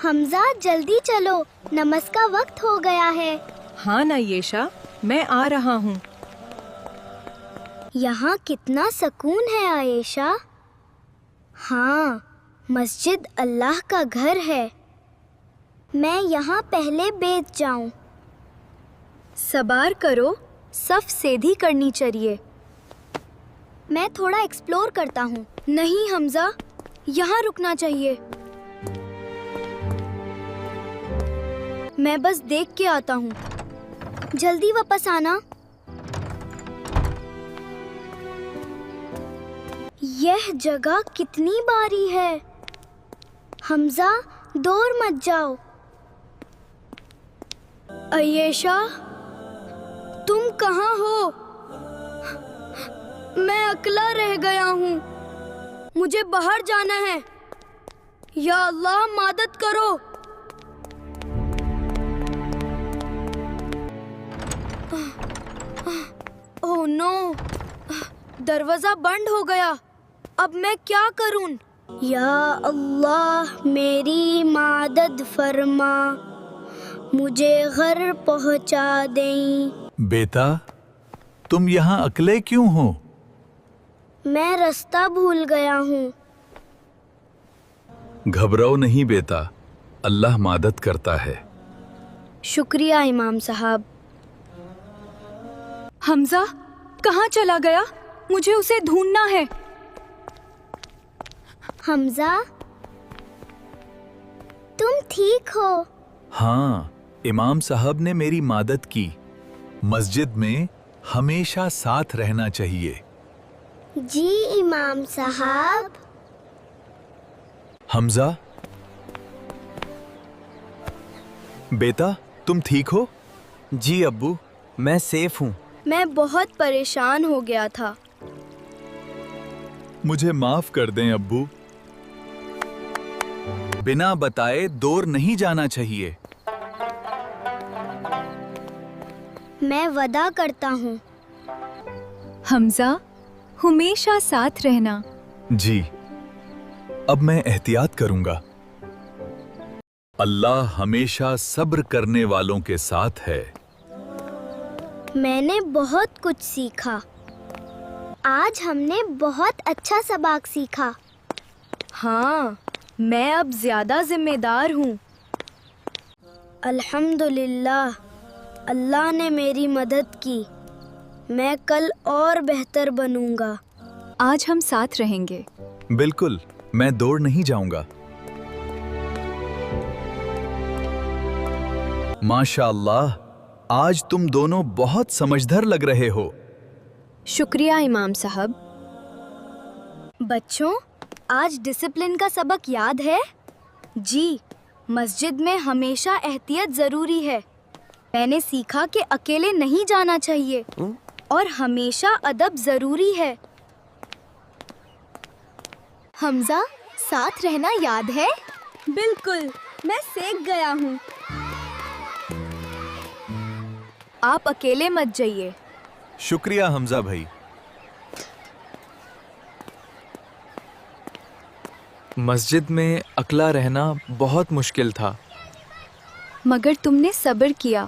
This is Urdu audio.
حمزہ جلدی چلو، نماز کا وقت ہو گیا ہے۔ ہاں عائشہ، میں آ رہا ہوں۔ یہاں کتنا سکون ہے عائشہ۔ ہاں، مسجد اللہ کا گھر ہے۔ میں یہاں پہلے بیٹھ جاؤں۔ صبر کرو، صف سیدھی کرنی چاہیے۔ میں تھوڑا ایکسپلور کرتا ہوں۔ نہیں حمزہ، یہاں رکنا چاہیے۔ میں بس دیکھ کے آتا ہوں، جلدی واپس آنا۔ یہ جگہ کتنی باری ہے۔ حمزہ دور مت جاؤ۔ عائشہ، تم کہاں ہو؟ میں اکیلا رہ گیا ہوں، مجھے باہر جانا ہے۔ یا اللہ مدد کرو۔ اوہ نو، دروازہ بند ہو گیا۔ اب میں کیا کروں؟ یا اللہ میری مدد فرما، مجھے گھر پہنچا دیں۔ بیٹا، تم یہاں اکیلے کیوں ہو؟ میں راستہ بھول گیا ہوں۔ گھبراؤ نہیں بیٹا، اللہ مدد کرتا ہے۔ شکریہ امام صاحب۔ حمزہ کہاں چلا گیا؟ مجھے اسے ڈھونڈنا ہے۔ حمزہ، تم ٹھیک ہو؟ ہاں، امام صاحب نے میری مدد کی۔ مسجد میں ہمیشہ ساتھ رہنا چاہیے۔ جی امام صاحب۔ حمزہ بیٹا، تم ٹھیک ہو؟ جی ابو، میں سیف ہوں۔ میں بہت پریشان ہو گیا تھا۔ مجھے معاف کر دیں ابو۔ بنا بتائے دور نہیں جانا چاہیے۔ میں وعدہ کرتا ہوں۔ حمزہ ہمیشہ ساتھ رہنا۔ جی، اب میں احتیاط کروں گا۔ اللہ ہمیشہ صبر کرنے والوں کے ساتھ ہے۔ میں نے بہت کچھ سیکھا۔ آج ہم نے بہت اچھا سبق سیکھا۔ ہاں، میں اب زیادہ ذمہ دار ہوں۔ الحمدللہ، اللہ نے میری مدد کی۔ میں کل اور بہتر بنوں گا۔ آج ہم ساتھ رہیں گے۔ بالکل، میں دوڑ نہیں جاؤں گا۔ ماشاء اللہ، آج تم دونوں بہت سمجھدار لگ رہے ہو۔ شکریہ امام صاحب۔ بچوں، آج ڈسپلن کا سبق یاد ہے؟ جی، مسجد میں ہمیشہ احتیاط ضروری ہے۔ میں نے سیکھا کہ اکیلے نہیں جانا چاہیے اور ہمیشہ ادب ضروری ہے۔ حمزہ، ساتھ رہنا یاد ہے؟ بالکل، میں سیکھ گیا ہوں۔ آپ اکیلے مت جائیے۔ شکریہ حمزہ بھائی۔ مسجد میں اکیلا رہنا بہت مشکل تھا۔ مگر تم نے صبر کیا۔